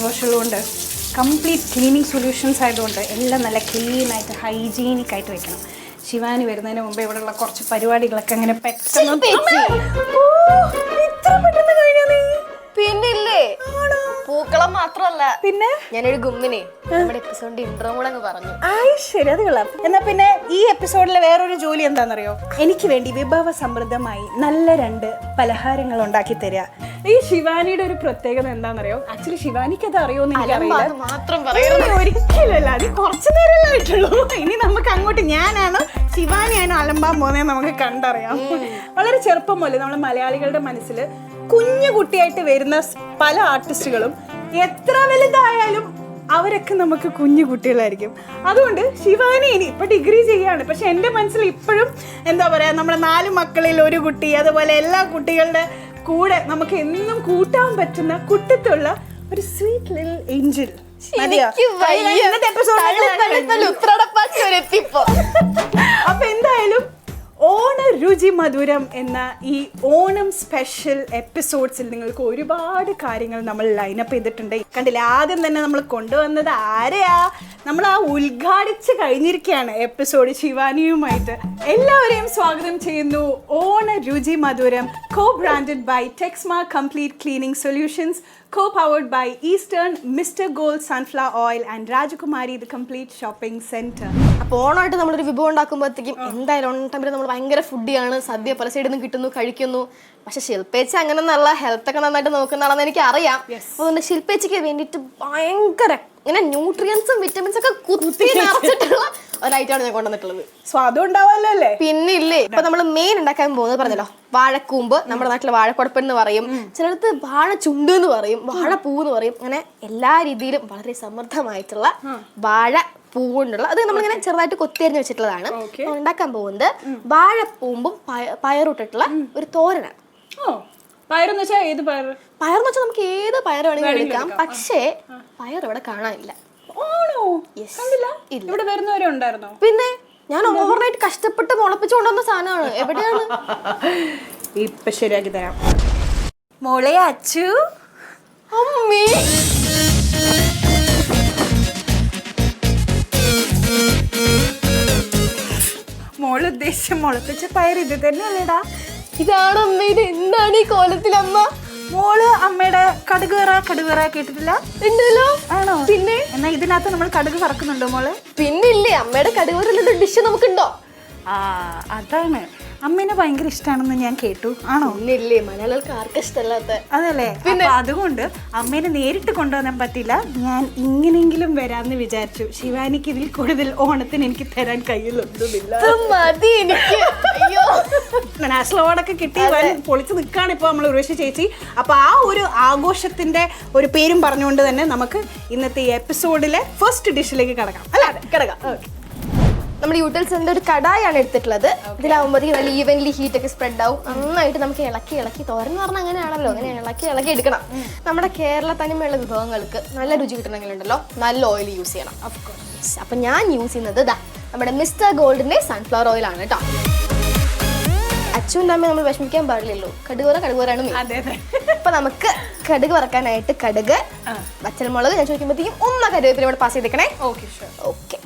വാഷുകളും ഉണ്ട്, complete cleaning solutions ആയതുകൊണ്ട് എല്ലാം നല്ല ക്ലീനായിട്ട് ഹൈജീനിക് ആയിട്ട് വെക്കണം. ശിവാനി വരുന്നതിന് മുമ്പ് ഇവിടെയുള്ള കുറച്ച് പരിപാടികളൊക്കെ അങ്ങനെ പെട്ടെന്ന് പിന്നില്ലേ പൂക്കളം മാത്രല്ല, പിന്നെ ഞാനൊരു ഗുമ്മിനെ നമ്മുടെ എപ്പിസോഡിന്റെ ഇൻട്രോ കൂടെ അങ്ങ് പറഞ്ഞു. ശരി, അത് കൊള്ളാം. എന്നാ പിന്നെ ഈ എപ്പിസോഡിലെ വേറൊരു ജോലി എന്താണെന്നറിയോ? എനിക്ക് വേണ്ടി വിഭവ സമൃദ്ധമായി നല്ല 2 പലഹാരങ്ങൾ ഉണ്ടാക്കി തരിക. ഈ ശിവാനിയുടെ ഒരു പ്രത്യേകത എന്താണെന്നറിയോ? ആക്ച്വലി ശിവാനിക്ക് അത് അറിയോന്ന് എനിക്കറിയില്ല. ഒരിക്കലല്ല, അത് കുറച്ചു നേരമല്ലേ ആയിട്ടുള്ളൂ. ഇനി നമുക്ക് അങ്ങോട്ട് ഞാനാണോ ശിവാനിയാണോ അലമ്പാൻ പോകുന്നത് നമുക്ക് കണ്ടറിയാം. വളരെ ചെറുപ്പം മുതലേ നമ്മുടെ മലയാളികളുടെ മനസ്സിൽ കുഞ്ഞു കുട്ടിയായിട്ട് വരുന്ന പല ആർട്ടിസ്റ്റുകളും എത്ര വലുതായാലും അവരൊക്കെ നമുക്ക് കുഞ്ഞു കുട്ടികളായിരിക്കും. അതുകൊണ്ട് ശിവാനി ഇനി ഇപ്പൊ ഡിഗ്രി ചെയ്യാണ്, പക്ഷെ എൻ്റെ മനസ്സിൽ ഇപ്പോഴും എന്താ പറയാ, നമ്മുടെ 4 മക്കളിൽ ഒരു കുട്ടി, അതുപോലെ എല്ലാ കുട്ടികളുടെ കൂടെ നമുക്ക് എന്നും കൂട്ടാൻ പറ്റുന്ന കുട്ടിത്തുള്ള ഒരു സ്വീറ്റ് ലിറ്റിൽ ഏഞ്ചൽ. അപ്പൊ എന്തായാലും ഓണ രുചി മധുരം എന്ന ഈ ഓണം സ്പെഷ്യൽ എപ്പിസോഡ്സിൽ നിങ്ങൾക്ക് ഒരുപാട് കാര്യങ്ങൾ നമ്മൾ ലൈനപ്പ് ചെയ്തിട്ടുണ്ട്. കണ്ടില്ലേ, ആദ്യം തന്നെ നമ്മൾ കൊണ്ടുവന്നത് ആരെയാ? നമ്മൾ ആ ഉദ്ഘാടിച്ച് കഴിഞ്ഞിരിക്കുകയാണ് എപ്പിസോഡ് ശിവാനിയുമായിട്ട്. എല്ലാവരെയും സ്വാഗതം ചെയ്യുന്നു ഓണ രുചി മധുരം, co branded by Texma complete cleaning solutions, co-powered by Eastern, Mr. Gold Sunflower Oil and Rajakumari the Complete Shopping Center. അപ്പോൾ ഓണമായിട്ട് നമ്മളൊരു വിഭവം ഉണ്ടാക്കുമ്പോഴത്തേക്കും എന്തായാലും ഓൺ ടൈമിൽ നമ്മൾ ഭയങ്കര ഫുഡിയാണ്, സദ്യ പല സൈഡിൽ നിന്ന് കിട്ടുന്നു, കഴിക്കുന്നു. പക്ഷെ ശില്പേച്ചി അങ്ങനെ നല്ല ഹെൽത്തൊക്കെ നന്നായിട്ട് നോക്കുന്നതാണെന്ന് എനിക്ക് അറിയാം. അതുകൊണ്ട് ശില്പേച്ചിക്ക് വേണ്ടിയിട്ട് ഭയങ്കര ഇങ്ങനെ ന്യൂട്രിയൻസും വിറ്റമിൻസ് ഒക്കെ കുത്തി നിറച്ചിട്ടുള്ള ഒരൈറ്റമാണ് ഞാൻ കൊണ്ടുവന്നിട്ടുള്ളത്. സ്വാദം ഉണ്ടാവാല്ലോ അല്ലേ? പിന്നില്ലേ, ഇപ്പൊ നമ്മൾ മെയിൻ ഉണ്ടാക്കാൻ പോകുന്നത് പറഞ്ഞല്ലോ, വാഴക്കൂമ്പ്, നമ്മുടെ നാട്ടിലെ വാഴക്കുടപ്പൻ എന്ന് പറയും, ചിലടത്ത് വാഴ ചുണ്ട് എന്ന് പറയും, വാഴപ്പൂ എന്ന് പറയും. അങ്ങനെ എല്ലാ രീതിയിലും വളരെ സമൃദ്ധമായിട്ടുള്ള വാഴ പൂവുണ്ടുള്ള, അത് നമ്മളിങ്ങനെ ചെറുതായിട്ട് കൊത്തിയരിഞ്ഞ് വെച്ചിട്ടുള്ളതാണ്. ഉണ്ടാക്കാൻ പോകുന്നത് വാഴപ്പൂമ്പും പയറിട്ടിട്ടുള്ള ഒരു തോരനാണ്. പയറെന്ന് വെച്ചാൽ ഏത് പയർ? പയറെന്ന് വെച്ചാൽ നമുക്ക് ഏത് പയർ വേണമെങ്കിലും എടുക്കാം, പക്ഷേ പയർ ഇവിടെ കാണാനില്ല. ഇവിടെ വരുന്നവരെ ഉണ്ടായിരുന്നോ? പിന്നെ ഞാൻ ഓവർനൈറ്റ് കഷ്ടപ്പെട്ട് മുളപ്പിച്ചു കൊണ്ടുവന്ന സാധനമാണ്. എവിടെയാണ്? ഇപ്പൊ ശരിയാക്കി തരാം മോളെ. അച്ചു, അമ്മേ, മോള് ഉദ്ദേശിച്ച മുളപ്പിച്ച പയർ ഇത് തന്നെയല്ലേടാ? ഇതാണ് അമ്മ. ഇത് എന്താണ് ഈ കോലത്തിൽ അമ്മ? മോള് അമ്മയുടെ കടുക് വറ കേട്ടിട്ടില്ല? ഉണ്ടല്ലോ. ആണോ? പിന്നെ എന്നാ ഇതിനകത്ത് നമ്മൾ കടുക് വറക്കുന്നുണ്ടോ മോള്? പിന്നില്ലേ, അമ്മയുടെ കടുക് വറ ഡിഷ് നമുക്കുണ്ടോ? അതാണ്. അമ്മേനെ ഭയങ്കര ഇഷ്ടമാണെന്ന് ഞാൻ കേട്ടു. ആണോ? ഇല്ലേ, മലയാളികൾക്ക് ആർക്കും ഇഷ്ടമല്ലാത്ത. അതല്ലേ? അപ്പൊ അതുകൊണ്ട് അമ്മേനെ നേരിട്ട് കൊണ്ടുവരാൻ പറ്റില്ല, ഞാൻ ഇങ്ങനെയെങ്കിലും വരാന്ന് വിചാരിച്ചു. ശിവാനിക്ക് ഇതിൽ കൂടുതൽ ഓണത്തിന് എനിക്ക് തരാൻ കയ്യിലൊന്നുമില്ല. മതി എനിക്ക്. അയ്യോ, നാഷണൽ കിട്ടി പൊളിച്ച് നിൽക്കുകയാണ് ഇപ്പൊ നമ്മൾ ഉർവശി ചേച്ചി. അപ്പൊ ആ ഒരു ആഘോഷത്തിന്റെ ഒരു പേരും പറഞ്ഞുകൊണ്ട് തന്നെ നമുക്ക് ഇന്നത്തെ ഈ എപ്പിസോഡിലെ ഫസ്റ്റ് ഡിഷിലേക്ക് കിടക്കാം. കിടക്കാം. നമ്മൾ യൂട്ടിൽസിന്റെ ഒരു കടായാണ് എടുത്തിട്ടുള്ളത്. ഇതിലാവുമ്പോഴത്തേക്ക് നല്ല ഈവൻലി ഹീറ്റ് ഒക്കെ സ്പ്രെഡ് ആവും. നന്നായിട്ട് നമുക്ക് ഇളക്കി തോരൻ എന്ന് പറഞ്ഞാൽ അങ്ങനെയാണല്ലോ, അങ്ങനെ ഇളക്കി എടുക്കണം. നമ്മുടെ കേരള തനിമയുള്ള വിഭവങ്ങൾക്ക് നല്ല രുചി കിട്ടണമെങ്കിലുണ്ടല്ലോ നല്ല ഓയിൽ യൂസ് ചെയ്യണം. അപ്പൊ ഞാൻ യൂസ് ചെയ്യുന്നത് നമ്മുടെ മിസ്റ്റർ ഗോൾഡിന്റെ സൺഫ്ലവർ ഓയിൽ ആണ് കേട്ടോ. അച്ഛനും അമ്മയും നമ്മൾ വിഷമിക്കാൻ പാടില്ലല്ലോ, കടുകുവറാണ്. അപ്പൊ നമുക്ക് കടുക് വറക്കാനായിട്ട് കടുക്, പച്ചമുളക്, ഞാൻ ചോദിക്കുമ്പോഴത്തേക്കും കരുവേപ്പില ഇവിടെ പാസ് ചെയ്തേക്കണേ. ഓക്കെ.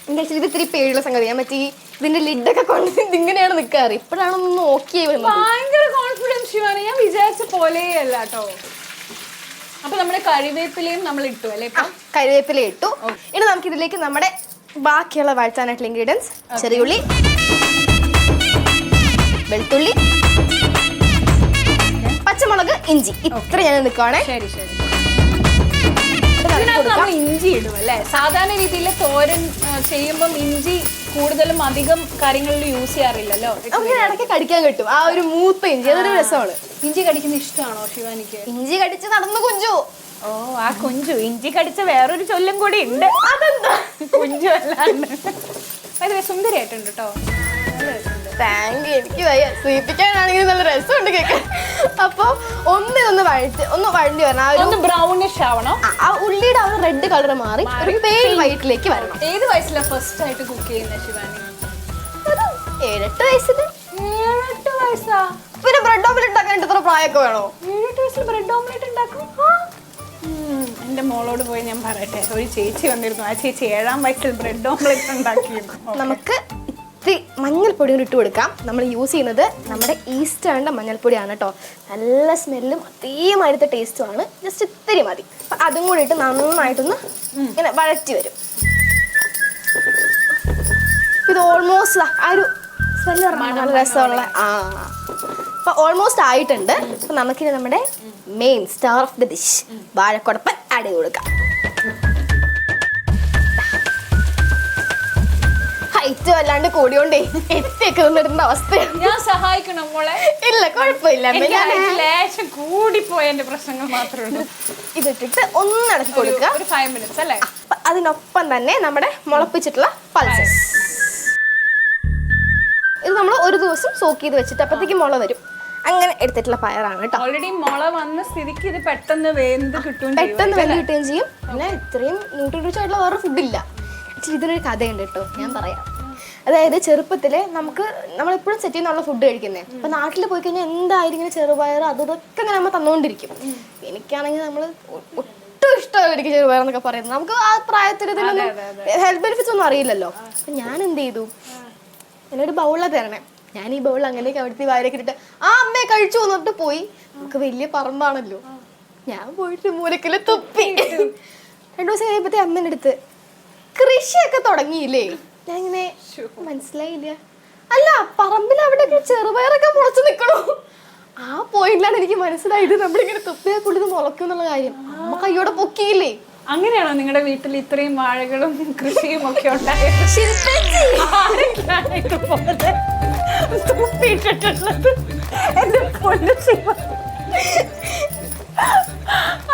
എന്താ വെച്ചാൽ ഇത് ഇത്തിരി പേടിയുള്ള സംഗതി. ഞാൻ മറ്റേ ഇതിന്റെ ലിഡൊക്കെ കൊണ്ട് ഇങ്ങനെയാണ് നിൽക്കാറ്. ഇപ്പോഴാണൊന്ന് നോക്കിയേ ഭയങ്കര കോൺഫിഡൻസ് ശിവാനി, ഞാൻ വിചാരിച്ച പോലെയല്ല കേട്ടോ. അപ്പൊ നമ്മുടെ കറിവേപ്പിലയും നമ്മൾ ഇട്ടു അല്ലേ? കറിവേപ്പില ഇട്ടു. ഇനി നമുക്ക് ഇതിലേക്ക് നമ്മുടെ ബാക്കിയുള്ള വഴറ്റാനായിട്ടുള്ള ഇൻഗ്രീഡിയൻസ്: ചെറിയുള്ളി, വെളുത്തുള്ളി, പച്ചമുളക്, ഇഞ്ചി. ഇത്ര ഞാൻ നിൽക്കുവാണേ. ശരി. ഇഞ്ചി ഇടും അല്ലേ? സാധാരണ രീതിയിൽ തോരൻ ചെയ്യുമ്പം ഇഞ്ചി കൂടുതലും അധികം കാര്യങ്ങളിൽ യൂസ് ചെയ്യാറില്ലല്ലോ. ഇടയ്ക്ക് കടിക്കാൻ കിട്ടും ആ ഒരു മൂത്ത ഇഞ്ചി, അതൊരു രസമാണ്. ഇഞ്ചി കടിക്കുന്ന ഇഷ്ടമാണോ ശിവാനിക്ക്? ഇഞ്ചി കടിച്ച് നടന്നു കുഞ്ചു. ആ കുഞ്ചു ഇഞ്ചി കടിച്ച വേറൊരു ചൊല്ലും കൂടി ഉണ്ട്. അതെന്താ? കുഞ്ചു അല്ലാണ്ട്. അത് സുന്ദരിയായിട്ടുണ്ട് കേട്ടോ. Thank you. എനിക്ക് വയ്യ, സൂചിപ്പിക്കാനാണെങ്കിൽ നല്ല രസമുണ്ട് കേൾക്കാൻ. അപ്പൊ ഒന്ന് വഴണ്ടി വരണം, ബ്രൗണിഷ് ആവണം. ആ ഉള്ളിയുടെ ആ റെഡ് കളർ മാറി ഒരു പേൽ വൈറ്റിലേക്ക് വരണം. ഏത് വയസ്സിലാണ് ഫസ്റ്റ് ആയിട്ട് കുക്ക് ചെയ്യുന്നത് ശിവാനി? 7-8 വയസ്സിന്. 7-8 വയസ്സാ? പിന്നെ ബ്രെഡ് ഓംലെറ്റ് ഉണ്ടാക്കാനായിട്ട് ഇത്ര പ്രായമൊക്കെ വേണോ? 7-8 വയസ്സിൽ ബ്രെഡ് ഓംലെറ്റ് ഉണ്ടാക്കും? എൻ്റെ മോളോട് പോയി ഞാൻ പറയട്ടെ, ഒരു ചേച്ചി വന്നിരുന്നു, ആ ചേച്ചി 7ാം വയസ്സിൽ ബ്രെഡ് ഓംലെറ്റ് ഉണ്ടാക്കിയിരുന്നു. നമുക്ക് ഇത്തിരി മഞ്ഞൾപ്പൊടി കൂടി ഇട്ട് കൊടുക്കാം. നമ്മൾ യൂസ് ചെയ്യുന്നത് നമ്മുടെ ഈസ്റ്റേണിൻ്റെ മഞ്ഞൾപ്പൊടിയാണ് കേട്ടോ. നല്ല സ്മെല്ലും അതേമാതിരത്തെ ടേസ്റ്റുമാണ്. ജസ്റ്റ് ഇത്തിരി മതി. അപ്പം അതും കൂടി ഇട്ട് നന്നായിട്ടൊന്ന് ഇങ്ങനെ വഴറ്റി വരും. ഇത് ഓൾമോസ്റ്റ് ആ ഒരു സ്മെല്ല് പറഞ്ഞാൽ നല്ല രസമുള്ള അപ്പം ഓൾമോസ്റ്റ് ആയിട്ടുണ്ട്. അപ്പം നമുക്കിനി നമ്മുടെ main star of the dish വാഴക്കുടപ്പൻ ആഡ് ചെയ്ത് കൊടുക്കാം. ഹൈറ്റ് വല്ലാണ്ട് കൂടിയോണ്ടേ എത്തിയൊക്കെ നിന്നിടുന്ന അവസ്ഥയാണ്. ഞാൻ സഹായിക്കണം മോളെ. ഇല്ല കുഴപ്പമില്ല, ലേശം കൂടിപ്പോയ എന്റെ പ്രശ്നങ്ങൾ മാത്രമേ ഉള്ളൂ. ഇതിട്ടിട്ട് ഒന്ന് ഇളക്കി കൊടുക്കുക. ഒരു 5 minutes അല്ലേ? അതിനൊപ്പം തന്നെ നമ്മുടെ മുളപ്പിച്ചിട്ടുള്ള പൾസസ് ഇത് നമ്മൾ ഒരു ദിവസം സോക്ക് ചെയ്ത് വെച്ചിട്ട് അപ്പത്തേക്ക് മുള വരും. അങ്ങനെ എടുത്തിട്ടുള്ള പയറാണ് കേട്ടോ. ഓൾറെഡി മുള വന്ന സ്ഥിതിക്ക് ഇത് പെട്ടെന്ന് വെന്ത് കിട്ടും, പെട്ടെന്ന് വെന്ത് കിട്ടുകയും ചെയ്യും. പിന്നെ ഇത്രയും ന്യൂട്രിയൻസ് ആയിട്ടുള്ള വേറെ ഫുഡില്ല. ഇതിനൊരു കഥയുണ്ട് കേട്ടോ, ഞാൻ പറയാം. അതായത് ചെറുപ്പത്തില് നമ്മളെപ്പോഴും സെറ്റ് ചെയ്യുന്നുള്ള ഫുഡ് കഴിക്കുന്നത്. അപ്പൊ നാട്ടിൽ പോയി കഴിഞ്ഞാൽ എന്തായാലും ഇങ്ങനെ ചെറുപയർ അതൊക്കെ ഇങ്ങനെ നമ്മൾ തന്നുകൊണ്ടിരിക്കും. എനിക്കാണെങ്കിൽ നമ്മൾ ഒട്ടും ഇഷ്ടമല്ല എനിക്ക് ചെറുപയർ എന്നൊക്കെ പറയുന്നത്. നമുക്ക് ആ പ്രായത്തിൽ ഇതിനൊന്നും ഹെൽത്ത് ബെനിഫിറ്റ്സ് ഒന്നും അറിയില്ലല്ലോ. അപ്പൊ ഞാൻ എന്ത് ചെയ്തു, എന്നോട് ബൗളിൽ തരണേ. ഞാൻ ഈ ബൗൾ അങ്ങനെയൊക്കെ അവിടുത്തെ വാരൊക്കെ ഇട്ടിട്ട് ആ അമ്മയെ കഴിച്ചു വന്നിട്ട് പോയി. നമുക്ക് വലിയ പറമ്പാണല്ലോ, ഞാൻ പോയിട്ട് മൂലക്കില് തുപ്പി. 2 ദിവസം കഴിയുമ്പത്തേ അമ്മേൻ്റെ അടുത്ത് കൃഷിയൊക്കെ തുടങ്ങിയില്ലേ? ഞാൻ ഇങ്ങനെ മനസ്സിലായില്ല. അല്ല പറമ്പിൽ അവിടെയൊക്കെ ചെറുപയറൊക്കെ മുളച്ചു നിൽക്കണു. ആ പോയിന്റിലാണ് എനിക്ക് മനസ്സിലായത് നമ്മളിങ്ങനെ തുപ്പിയെ കൊണ്ടിത് മുളക്കും എന്നുള്ള കാര്യം. അമ്മ കയ്യോടെ പൊക്കിയില്ലേ. അങ്ങനെയാണോ നിങ്ങളുടെ വീട്ടിൽ ഇത്രയും വാഴകളും കൃഷിയും ഒക്കെ ഉണ്ടായത്?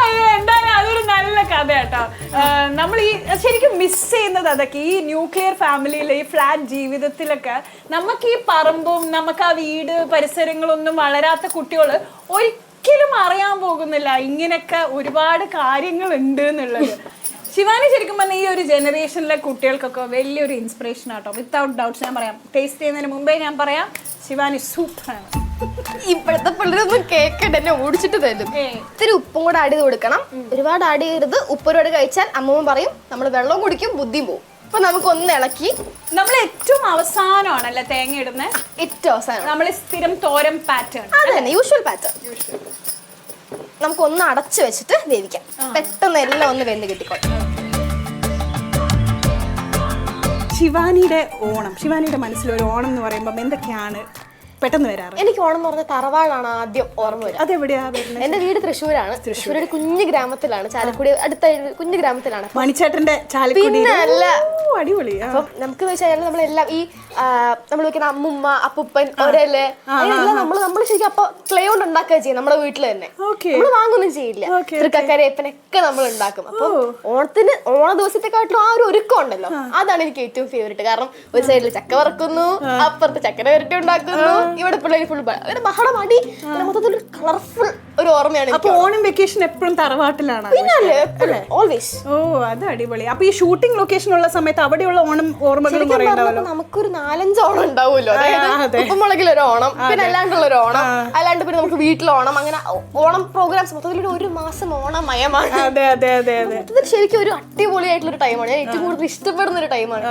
അയ്യോ, എന്തായാലും അതൊരു നല്ല കഥ കേട്ടോ. നമ്മൾ ഈ ശരിക്കും മിസ് ചെയ്യുന്നത് അതൊക്കെ. ഈ ന്യൂക്ലിയർ ഫാമിലിയിലെ ഈ ഫ്ലാറ്റ് ജീവിതത്തിലൊക്കെ നമുക്ക് ഈ പറമ്പും നമുക്ക് ആ വീട് പരിസരങ്ങളൊന്നും വളരാത്ത കുട്ടികൾ ഒരിക്കലും അറിയാൻ പോകുന്നില്ല ഇങ്ങനെയൊക്കെ ഒരുപാട് കാര്യങ്ങളുണ്ട് എന്നുള്ളത്. ശിവാനി ശരിക്കും പറഞ്ഞാൽ ഈ ഒരു ജനറേഷനിലെ കുട്ടികൾക്കൊക്കെ വലിയൊരു ഇൻസ്പിറേഷൻ ആട്ടോ. വിത്തൗട്ട് ഡൗട്ട്സ് ഞാൻ പറയാം. ടേസ്റ്റ് ചെയ്യുന്നതിന് മുമ്പേ ഞാൻ പറയാം, ശിവാനി സൂപ്പറാണ്. ഇപ്പോഴത്തെ പിള്ളേരൊന്നും കേക്കണ്ട, എന്നെ ഓടിച്ചിട്ട് തരും. ഇത്തിരി ഉപ്പും കൂടെ ആഡ് ചെയ്ത് കൊടുക്കണം. ഒരുപാട് ആഡ് ചെയ്യരുത്. ഉപ്പ് ഒരുപാട് കഴിച്ചാൽ അമ്മമ്മ പറയും നമ്മൾ വെള്ളം കുടിക്കും, ബുദ്ധിയും പോകും. അപ്പൊ നമുക്കൊന്ന് ഇളക്കി നമ്മൾ ഏറ്റവും അവസാനമാണല്ലേ തേങ്ങ ഇടുന്നത്? ഏറ്റവും അവസാനം നമ്മൾ സ്ഥിരം തോരൻ പാറ്റേൺ. അത് തന്നെ യൂഷ്വൽ പാറ്റേൺ. നമുക്കൊന്ന് അടച്ചു വെച്ചിട്ട് വേവിക്കാം. പെട്ടെന്ന് എല്ലാം ഒന്ന് വെന്ത് കിട്ടിക്കോട്ടെ. ശിവാനിയുടെ ഓണം, ശിവാനിയുടെ മനസ്സിലൊരു ഓണം എന്ന് പറയുമ്പോൾ എന്തൊക്കെയാണ് പെട്ടെന്ന് വരാറ്? എനിക്ക് ഓണം എന്ന് പറഞ്ഞ തറവാടാണ് ആദ്യം ഓർമ്മ വരും. അതെവിടെയാ വരുന്നത്? എന്റെ വീട് തൃശ്ശൂരാണ്. തൃശ്ശൂരുടെ കുഞ്ഞു ഗ്രാമത്തിലാണ്, ചാലക്കുടി അടുത്ത കുഞ്ഞു ഗ്രാമത്തിലാണ്. മണിച്ചേട്ടന്റെ പിന്നെ അല്ല അടിപൊളി. അപ്പം നമുക്ക് വെച്ചാൽ നമ്മളെല്ലാം ഈ നമ്മൾ വെക്കുന്ന അമ്മുമ്മ അപ്പൂപ്പൻ ഒരല്ലേ എല്ലാം നമ്മൾ ശരിക്കും അപ്പൊ ക്ലേ കൊണ്ട് ഉണ്ടാക്കുക ചെയ്യും നമ്മുടെ വീട്ടിൽ തന്നെ. നമ്മൾ വാങ്ങൊന്നും ചെയ്യില്ല. തൃക്കക്കരയപ്പനൊക്കെ നമ്മൾ ഉണ്ടാക്കും. അപ്പൊ ഓണത്തിന് ഓണ ദിവസത്തെക്കാട്ടിലും ആ ഒരു ഒരുക്കം ഉണ്ടല്ലോ, അതാണ് എനിക്ക് ഏറ്റവും ഫേവറേറ്റ്. കാരണം ഒരു സൈഡിൽ ചക്ക വറക്കുന്നു, അപ്പുറത്ത് ചക്കര വരട്ടി ഉണ്ടാക്കുന്നു, ഇവിടെ പിള്ളേർ ഫുൾ ബഹളം അടി, മൊത്തത്തിൽ കളർഫുൾ ഒരു ഓർമ്മയാണ്. അപ്പൊ ഓണം വെക്കേഷൻ എപ്പോഴും തറവാട്ടിലാണ് ഓൾവേസ്. ഓ, അത് അടിപൊളി. അപ്പൊ ഈ ഷൂട്ടിംഗ് ലൊക്കേഷൻ ഉള്ള സമയത്ത് അവിടെയുള്ള ഓണം ഓർമ്മകൾ നമുക്കൊരു 4-5 ഓണം ഉണ്ടാവുമല്ലോ. അതായത് ഉപ്പുമുളകിലൊരു ഓണം, പിന്നെ അല്ലാണ്ടുള്ളൊരു ഓണം, അല്ലാണ്ട് പിന്നെ നമുക്ക് വീട്ടിലോണം, അങ്ങനെ ഓണം പ്രോഗ്രാംസ് മൊത്തത്തിൽ 1 മാസം ഓണമയമാണ്. മൊത്തത്തിൽ ശരിക്കും ഒരു അടിപൊളിയായിട്ടുള്ള ഒരു ടൈമാണ്. ഞാൻ ഏറ്റവും കൂടുതൽ ഇഷ്ടപ്പെടുന്ന ഒരു ടൈമാണ്.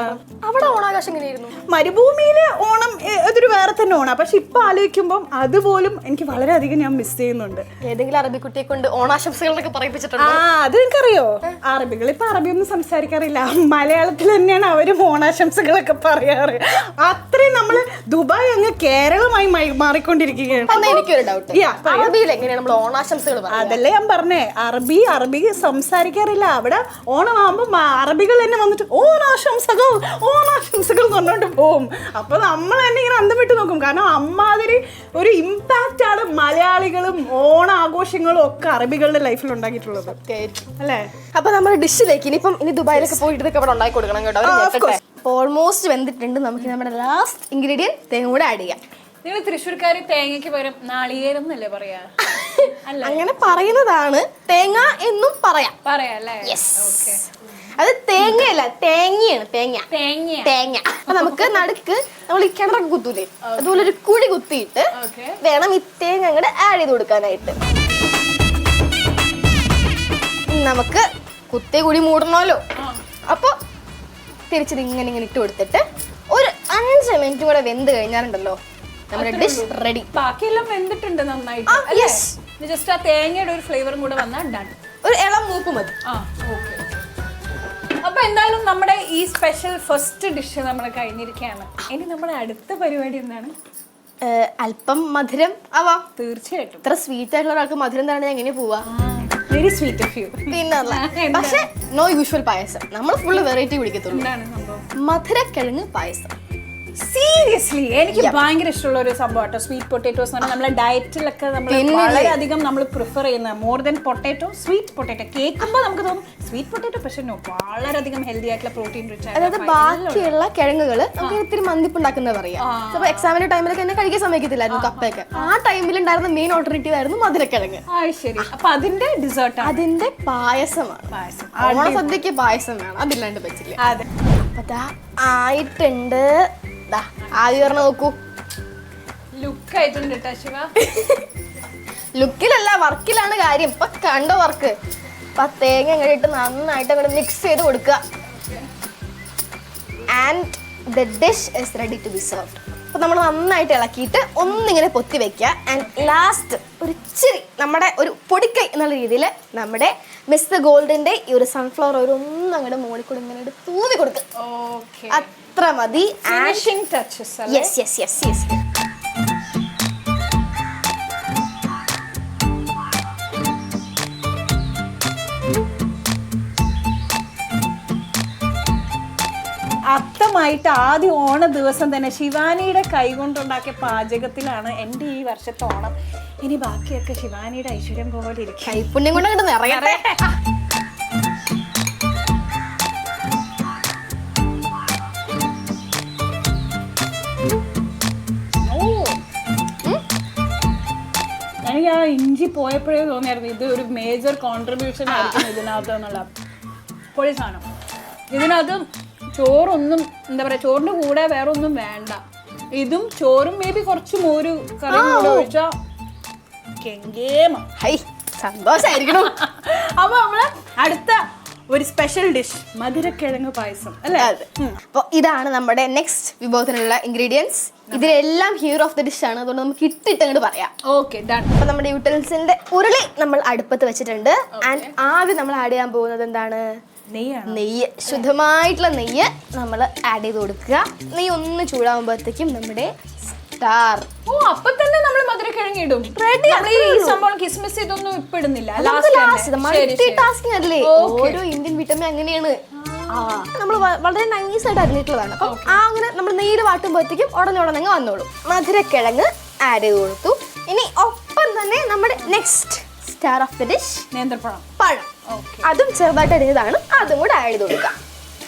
അവിടെ ഓണാഘോഷം എങ്ങനെയായിരുന്നു? മരുഭൂമിയിലെ ഓണം അതൊരു വേറെ തന്നെ ഓണം. പക്ഷെ ഇപ്പൊ ആലോചിക്കുമ്പോൾ അതുപോലും എനിക്ക് വളരെയധികം ഞാൻ മിസ് ചെയ്യുന്നുണ്ട്. ഏതെങ്കിലും അറബി കുട്ടിയെ കൊണ്ട് ഓണാശംസകളൊക്കെ പറയിപ്പിച്ചിട്ടുണ്ട്? അത് നിനക്കറിയോ? അറബികൾ ഇപ്പൊ അറബിയൊന്നും സംസാരിക്കാറില്ല, മലയാളത്തിൽ തന്നെയാണ് അവരും ഓണാശംസകളൊക്കെ പറയാറ്. അത്രയും നമ്മള് ദുബായ് അങ്ങ് കേരളമായി മാറിക്കൊണ്ടിരിക്കുകയാണ്. എനിക്കൊരു ഡൗട്ട്, അറബിയിൽ എങ്ങനെയാണ് നമ്മൾ ഓണാശംസകൾ? അതല്ലേ ഞാൻ പറഞ്ഞേ, അറബി സംസാരിക്കാറില്ല. അവിടെ ഓണമാകുമ്പോ അറബികൾ തന്നെ വന്നിട്ട് ഓണാശംസകൾ ഓണാശംസകൾ പറഞ്ഞോണ്ട് പോവും. അപ്പൊ നമ്മൾ തന്നെ ഇങ്ങനെ അന്തം വിട്ട് നോക്കും. കാരണം അമ്മാതിരി ഒരു ഇമ്പാക്റ്റ് ആണ് മലയാളികളും ഓണാഘോഷങ്ങളും ഒക്കെ അറബികളുടെ ലൈഫിൽ ഉണ്ടാക്കിയിട്ടുള്ളത് അല്ലേ? അപ്പൊ നമ്മുടെ ഡിഷിലേക്ക് ഇനി ദുബായിലൊക്കെ പോയിട്ട് ഇതൊക്കെ അവിടെ ഉണ്ടാക്കി കൊടുക്കണം കേട്ടോ. ഓൾമോസ്റ്റ് വെന്തിട്ടുണ്ട്. നമുക്ക് നമ്മുടെ ലാസ്റ്റ് ഇൻഗ്രീഡിയന്റ് തേങ്ങ കൂടെ ആഡ് ചെയ്യാം. നിങ്ങൾ തൃശ്ശൂർക്കാര് തേങ്ങയ്ക്ക് പകരം നാളികേരം എന്നല്ലേ പറയാ? അങ്ങനെ പറയുന്നതാണ്, തേങ്ങ എന്നും പറയാം. അത് തേങ്ങയല്ല, തേങ്ങയാണ്. തേങ്ങ. അപ്പൊ നമുക്ക് നടുക്ക് നമ്മൾ ഈ കിണറൊക്കെ കുത്തൂലേ, അതുപോലെ ഒരു കുഴി കുത്തിയിട്ട് വേണം ഈ തേങ്ങ അങ്ങോട്ട് ആഡ് ചെയ്ത് കൊടുക്കാനായിട്ട്. നമുക്ക് കുത്തേ കൂടി മൂടണമല്ലോ. അപ്പോൾ തിരിച്ചത് ഇങ്ങനെ ഇങ്ങനെ ഇട്ട് കൊടുത്തിട്ട് ഒരു 5 മിനിറ്റ് കൂടെ വെന്ത് കഴിഞ്ഞാലുണ്ടല്ലോ നമ്മുടെ ഡിഷ് റെഡി. ബാക്കിയെല്ലാം വെന്തിട്ടുണ്ട് നന്നായിട്ട്. ജസ്റ്റ് ആ തേങ്ങയുടെ ഒരു ഫ്ലേവറും കൂടെ വന്നാൽ ഡൺ. ഒരു ഇളം മൂപ്പ് മതി. അപ്പൊ എന്തായാലും നമ്മുടെ ഈ സ്പെഷ്യൽ ഫസ്റ്റ് ഡിഷ് നമ്മൾ കഴിഞ്ഞിരിക്കുകയാണ്. ഇനി നമ്മുടെ അടുത്ത പരിപാടി എന്താണ്? അല്പം മധുരം ആവാം. തീർച്ചയായിട്ടും. ഇത്ര സ്വീറ്റ് ആയിട്ടുള്ള ഒരാൾക്ക് മധുരം എന്താണ് എങ്ങനെ പോവാ? Very sweet of you. പിന്നല്ല, പക്ഷെ നോ യൂഷ്വൽ പായസം. നമ്മൾ ഫുള്ള് വെറൈറ്റി പിടിക്കത്തുള്ളൂ. മധുരക്കിഴങ്ങ് പായസം. സീരിയസ്ലി എനിക്ക് ഭയങ്കര ഇഷ്ടമുള്ള ഒരു സംഭവം കേട്ടോ സ്വീറ്റ് പൊട്ടേറ്റോസ്. നമ്മുടെ ഡയറ്റിലൊക്കെ നമ്മൾ വളരെയധികം നമ്മൾ പ്രിഫർ ചെയ്യുന്ന more than potato sweet potato. കേൾക്കുമ്പോൾ നമുക്ക് തോന്നും സ്വീറ്റ് പൊട്ടേറ്റോ, പക്ഷെ വളരെയധികം ഹെൽത്തി ആയിട്ടുള്ള പ്രോട്ടീൻ റിച്ച് ആയിട്ട്. അതായത് ബാക്കിയുള്ള കിഴങ്ങുകൾ നമുക്ക് ഇത്തിരി മന്തിപ്പുണ്ടാക്കുന്ന പറയാം. അപ്പൊ എക്സാമിന്റെ ടൈമിലൊക്കെ എന്നെ കഴിക്കാൻ സമ്മതിക്കത്തില്ലായിരുന്നു കപ്പയൊക്കെ. ആ ടൈമിൽ ഉണ്ടായിരുന്ന മെയിൻ ഓൾട്ടർനേറ്റീവ് ആയിരുന്നു മധുരക്കിഴങ്ങ്. ശരി, അപ്പൊ അതിന്റെ ഡിസേർട്ട്, അതിന്റെ പായസമാണ്. ഓണസദ്യക്ക് പായസം വേണം, അതില്ലാണ്ട് പറ്റില്ല. അതെ, അതാ ആയിട്ടുണ്ട്. ആദ്യം പറഞ്ഞ നോക്കൂ, ലുക്ക് ആയിട്ടുണ്ട് കേട്ടോ ശിവ. ലുക്കിലല്ല, വർക്കിലാണ് കാര്യം. ഇപ്പൊ കണ്ടോ വർക്ക്. അപ്പൊ തേങ്ങ അങ്ങോട്ട് ഇട്ട് നന്നായിട്ട് അങ്ങോട്ട് മിക്സ് ചെയ്ത് കൊടുക്കുക. And the dish is ready to be served. അപ്പൊ നമ്മൾ നന്നായിട്ട് ഇളക്കിയിട്ട് ഒന്നിങ്ങനെ പൊത്തി വെക്കുക. ആൻഡ് ലാസ്റ്റ് ഒരു ഇച്ചിരി നമ്മുടെ ഒരു പൊടിക്കൈ എന്നുള്ള രീതിയിൽ നമ്മുടെ മിസ്റ്റർ ഗോൾഡിന്റെ ഈ ഒരു സൺഫ്ലവർ ഓയിൽ ഒന്ന് അങ്ങോട്ട് മുകളിൽ കൂടെ ഇങ്ങനെ തൂവി കൊടുക്കുക. അത്ര മതി. Yes yes yes yes. അത്തമായിട്ട് ആദ്യം ഓണ ദിവസം തന്നെ ശിവാനിയുടെ കൈകൊണ്ടുണ്ടാക്കിയ പാചകത്തിലാണ് എൻ്റെ ഈ വർഷത്തെ ഓണം. ഇനി ബാക്കിയൊക്കെ ശിവാനിയുടെ ഐശ്വര്യം പോലെ ഇരിക്കും. കൈപ്പുണ്യം കൊണ്ട് അങ്ങോട്ട് നിറയട്ടെ. എനിക്ക് ആ ഇഞ്ചി പോയപ്പോഴേ തോന്നിയായിരുന്നു ഇത് ഒരു മേജർ കോൺട്രിബ്യൂഷൻ ആയിരിക്കും ഇതിനകത്ത് എന്നുള്ള. പൊളി സാധനം. ഇതിനകത്ത് ചോറൊന്നും എന്താ പറയാ, ചോറിന്റെ കൂടെ വേറെ ഒന്നും വേണ്ട. ഇതും ചോറും മേ ബി കുറച്ച് മോര് കറി ഒഴിച്ചാ സന്തോഷായിരിക്കണം. അപ്പൊ നമ്മള് അടുത്ത ഒരു സ്പെഷ്യൽ ഡിഷ് മധുരക്കിഴങ്ങ് പായസം അല്ലേ? അപ്പോൾ ഇതാണ് നമ്മുടെ നെക്സ്റ്റ് വിഭവത്തിനുള്ള ഇൻഗ്രീഡിയൻസ്. ഇതിലെല്ലാം ഹീറോ ഓഫ് ദ ഡിഷ് ആണ്, അതുകൊണ്ട് നമുക്ക് ഇട്ടിട്ട് അങ്ങോട്ട് പറയാം. Okay done. അപ്പൊ നമ്മുടെ യൂട്ടൻസിന്റെ ഉരുളി നമ്മൾ അടുപ്പത്ത് വെച്ചിട്ടുണ്ട്. ആൻഡ് ആദ്യം നമ്മൾ ആഡ് ചെയ്യാൻ പോകുന്നത് എന്താണ്? നെയ്യ്. ശുദ്ധമായിട്ടുള്ള നെയ്യ് നമ്മൾ ആഡ് ചെയ്ത് കൊടുക്കുക. നെയ്യ് ഒന്ന് ചൂടാകുമ്പോഴത്തേക്കും നമ്മുടെ സ്റ്റാർ. അപ്പൊ തന്നെ നമ്മൾ മധുരക്കിഴങ്ങ് ഇടും. കിസ്മിസ് ഇതൊന്നും ഇപ്പൊ ഇടുന്നില്ല. മൾട്ടി ടാസ്കിംഗ് അല്ലേ ഓരോ ഇന്ത്യൻ വിട്ടമ്മ അങ്ങനെയാണ്. നമ്മൾ വളരെ നൈസ് ആയിട്ട് അറിഞ്ഞിട്ടുള്ളതാണ്. അപ്പൊ അങ്ങനെ നമ്മൾ നെയ്യിൽ വാട്ടുമ്പോഴത്തേക്കും ഉടനെ വന്നോളൂ. മധുരക്കിഴങ്ങ് ആഡ് ചെയ്ത് കൊടുത്തു. ഇനി ഒപ്പം തന്നെ നമ്മുടെ next star of the dish നേന്ത്രപ്പഴം. പഴം. അതും ചെറുതായിട്ട് അരിഞ്ഞതാണ്, അതും കൂടെ ആഡ് ചെയ്ത് കൊടുക്കാം.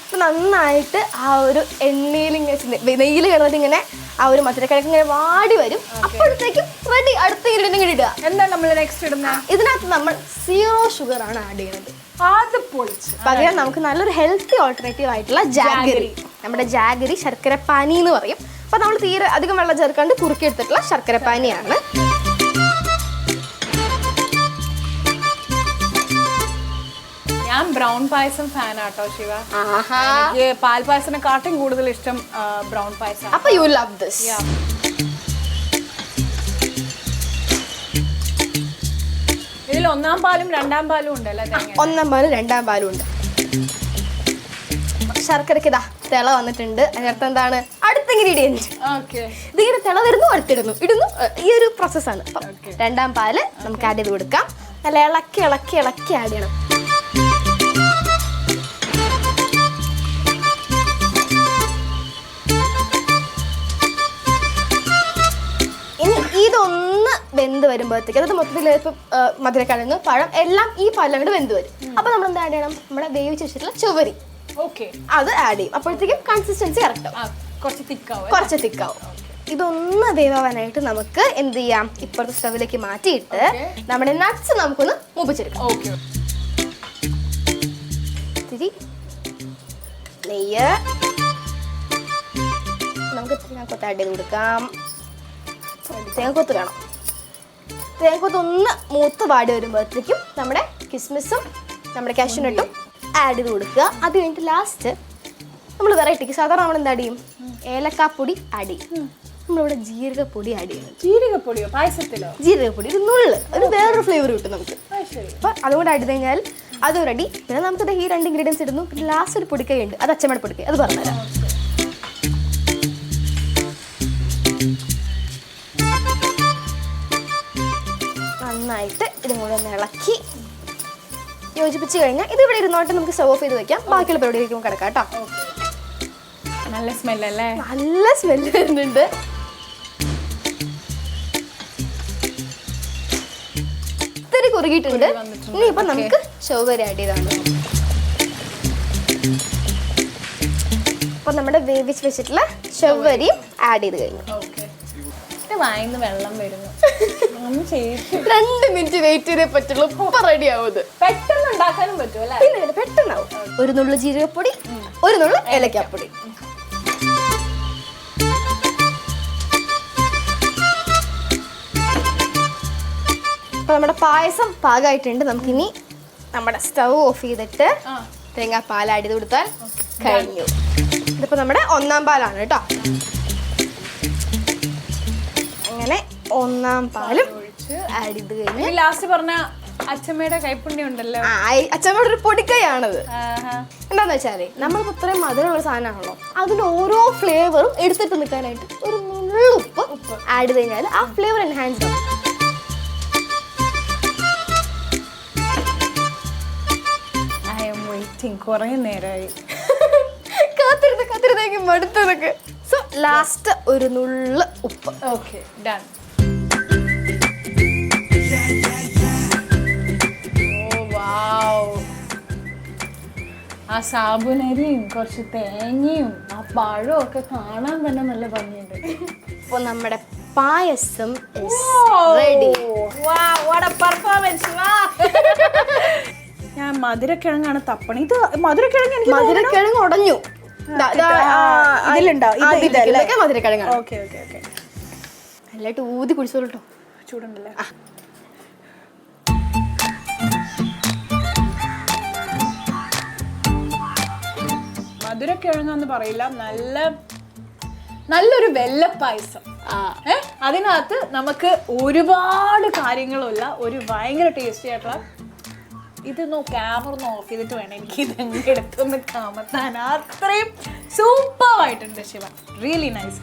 അപ്പൊ നന്നായിട്ട് ആ ഒരു എണ്ണയിൽ ഇങ്ങനെ നെയ്യിൽ കിടന്നിട്ട് ഇങ്ങനെ ആ ഒരു മധുരക്കിഴങ്ങ് ഇങ്ങനെ വാടി വരും. അപ്പോഴത്തേക്കും റെഡി. അടുത്ത ഇൻഗ്രീഡിയന്റ് ഇടുക. എന്താ നമ്മൾ നെക്സ്റ്റ് ഇടുന്നത്? ഇതിനകത്ത് നമ്മൾ 0 ഷുഗർ ആണ് ആഡ് ചെയ്യുന്നത്. പകരം നമുക്ക് നല്ലൊരു ഹെൽത്തി ഓൾട്ടർനേറ്റീവ് ആയിട്ടുള്ള ജാഗരി, നമ്മുടെ ജാഗരി ശർക്കര പാനി എന്ന് പറയും. അപ്പൊ നമ്മൾ തീരെ അധികം വെള്ളം ചേർക്കാണ്ട് കുറുക്കി എടുത്തിട്ടുള്ള ശർക്കര പാനിയാണ്. ഞാൻ ബ്രൗൺ പായസം ഫാൻ ആട്ടോ ശിവ. എനിക്ക് പാൽ പായസത്തിനെക്കാട്ടും കൂടുതൽ ഇഷ്ടം ബ്രൗൺ പായസം. അപ്പൊ യു ലവ് ദിസ്. ഇതിൽ 1-ാം പാലും 2-ാം പാലും ഉണ്ടല്ലേ? 1-ാം പാലും 2-ാം പാലും ഉണ്ട്. ശർക്കരക്ക് ഇതാ തിള വന്നിട്ടുണ്ട്. അതിനർത്ഥം എന്താണ്? അടുത്ത ഇൻഗ്രീഡിയന്റ്. ഇതിങ്ങനെ തിള വരുന്നു, അടുത്തിടുന്നു, ഇടുന്നു. ഈ ഒരു പ്രോസസ്സാണ്. 2-ാം പാല് നമുക്ക് ആഡ് ചെയ്ത് കൊടുക്കാം. നല്ല ഇളക്കി ഇളക്കി ഇളക്കി ആഡ് ചെയ്യണം. ഇനി ഇതൊന്ന് വെന്ത് വരുമ്പോഴത്തേക്ക്, അതായത് മൊത്തത്തിൽ ഇപ്പം മധുരക്കിഴങ്ങ് പഴം എല്ലാം ഈ പാലങ്ങോട്ട് വെന്ത് വരും. അപ്പൊ നമ്മൾ എന്താ ആഡ് ചെയ്യണം? നമ്മുടെ വേവിച്ച് വെച്ചിട്ടുള്ള ചുവരി അത് ആഡ് ചെയ്യും. അപ്പോഴത്തേക്കും കൺസിസ്റ്റൻസി കറക്റ്റ് ആവും, കുറച്ച് തിക്കാവും. ഇതൊന്ന് വേവാനായിട്ട് നമുക്ക് എന്ത് ചെയ്യാം? ഇപ്പുറത്തെ സ്റ്റവിലേക്ക് മാറ്റിയിട്ട് നമ്മുടെ നട്ട്സ് നമുക്കൊന്ന് മൂപ്പിച്ചെടുക്കാം. ഇത്തിരി നെയ്യ് നമുക്ക് തേങ്ങാക്കൊത്ത് ആഡ് ചെയ്ത് കൊടുക്കാം. തേങ്ങാക്കൊത്ത് വേണം. തേങ്ങാക്കൊത്ത് ഒന്ന് മൂത്ത് വാടി വരുമ്പോഴത്തേക്കും നമ്മുടെ കിസ്മിസും നമ്മുടെ കാഷ്യൂനട്ടും ആഡ് ചെയ്ത് കൊടുക്കുക. അത് കഴിഞ്ഞിട്ട് ലാസ്റ്റ് നമ്മൾ വെറൈറ്റിക്ക് സാധാരണ നമ്മൾ എന്താ ആഡ് ചെയ്യും? ഏലക്കാപ്പൊടി ആഡ് ചെയ്യും. നമ്മളിവിടെ ജീരകപ്പൊടി ആഡ് ചെയ്യുന്നത്. ജീരകപ്പൊടിയോ പായസത്തിലോ? ജീരകപ്പൊടി ഒരു നുള്ള്, ഒരു വേറൊരു ഫ്ലേവർ കിട്ടും നമുക്ക്. അപ്പൊ അതുകൊണ്ട് ആഡ് ചെയ്ത് കഴിഞ്ഞാൽ അത് റെഡി. പിന്നെ നമുക്ക് ഈ 2 ഇൻഗ്രീഡിയൻസ് ഇടുന്നു. പിന്നെ ലാസ്റ്റ് ഒരു പൊടിക്കൈ ഉണ്ട്, അത് അച്ചമ്മയുടെ പൊടിക്കൈ, അത് പറഞ്ഞുതരാം. നന്നായിട്ട് ഇതും കൂടെ ഒന്ന് ഇളക്കി യോജിപ്പിച്ച് കഴിഞ്ഞാൽ ഇത് ഇവിടെ ഇരുന്നോട്ട് നമുക്ക് സെർവ് ചെയ്ത് വെക്കാം. ബാക്കിയുള്ള പരിപാടിയിലേക്ക് നമുക്ക് കിടക്കാം കേട്ടോ. നല്ല സ്മെല്ലല്ലേ? നല്ല സ്മെല്ല് വരുന്നുണ്ട്. ഇത്തിരി കുറുകിയിട്ടുണ്ട്. ഇനിയിപ്പം നമുക്ക് ഷവ്വരി ആഡ് ചെയ്താണ്. അപ്പം നമ്മുടെ വേവിച്ച് വെച്ചിട്ടുള്ള ഷവ്വരിയും ആഡ് ചെയ്ത് കഴിഞ്ഞു. വായിന്ന് വെള്ളം വരുന്നു. 2 മിനിറ്റ് വെയിറ്റ് ചെയ്തേ പറ്റുള്ളൂ. ഇപ്പൊ റെഡി ആവും. പെട്ടെന്ന് ഉണ്ടാക്കാനും പറ്റും അല്ലേ? പിന്നെ പെട്ടെന്നാവും. ഒരു നുള്ളു ജീരകപ്പൊടി, ഒരു നുള്ളു ഏലക്കാപ്പൊടി. അപ്പൊ നമ്മുടെ പായസം പാകമായിട്ടുണ്ട്. നമുക്കിനി നമ്മുടെ സ്റ്റൗ ഓഫ് ചെയ്തിട്ട് തേങ്ങാപ്പാൽ ആഡ് ചെയ്ത് കൊടുത്താൽ കഴിഞ്ഞു. ഇതിപ്പോ നമ്മുടെ 1ാം പാലാണ് കേട്ടോ. അങ്ങനെ 1ാം പാലും ആഡ് ചെയ്ത് കഴിഞ്ഞു. ലാസ്റ്റ് പറഞ്ഞ അച്ഛമ്മയുടെ കൈപ്പുണ്യം ഉണ്ടല്ലോ. അച്ഛമ്മയുടെ ഒരു പൊടിക്കൈയാണത്. എന്താന്ന് വെച്ചാല് നമ്മളിപ്പോ ഇത്രയും മധുരമുള്ള സാധനമാണല്ലോ, അതിന്റെ ഓരോ ഫ്ലേവറും എടുത്തിട്ട് നിൽക്കാനായിട്ട് ഒരു ഉപ്പ് ആഡ് ചെയ്ത് കഴിഞ്ഞാൽ ആ ഫ്ലേവർ എൻഹാൻസ് ആവും. കുറേ നേരമായി കാത്തിരുന്നേക്ക് മടുത്തതൊക്കെ. സോ ലാസ്റ്റ് ഒരു നുള്ള് ഉപ്പ്. Okay done. ആ സാബുനരിയും കുറച്ച് തേങ്ങയും ആ പഴവും ഒക്കെ കാണാൻ തന്നെ നല്ല ഭംഗിയുണ്ട്. അപ്പോൾ നമ്മുടെ പായസം റെഡി. ഞാൻ മധുരക്കിഴങ്ങാണ് തപ്പണ. ഇത് മധുരക്കിഴങ്ങ് ഉടഞ്ഞു. മധുരക്കിഴങ്ങാണ്. Okay okay okay. നല്ലതായിട്ട് ഊതി കുടിച്ചോളൂ കേട്ടോ. ചൂടുണ്ടല്ലേ? മധുരക്കിഴങ്ങാന്ന് പറയില്ല, നല്ലൊരു വെള്ളപ്പായസം. അതിനകത്ത് നമുക്ക് ഒരുപാട് കാര്യങ്ങളുള്ള ഒരു ഭയങ്കര ടേസ്റ്റി ആയിട്ടുള്ള ഇതൊന്ന് ക്യാമറ ഒന്ന് ഓഫ് ചെയ്തിട്ട് വേണം എനിക്ക് ഇതങ്ങ് എടുത്തൊന്ന് കാമത്താൻ. അത്രയും സൂപ്പർ ആയിട്ടുണ്ട് ശിവ. Really nice.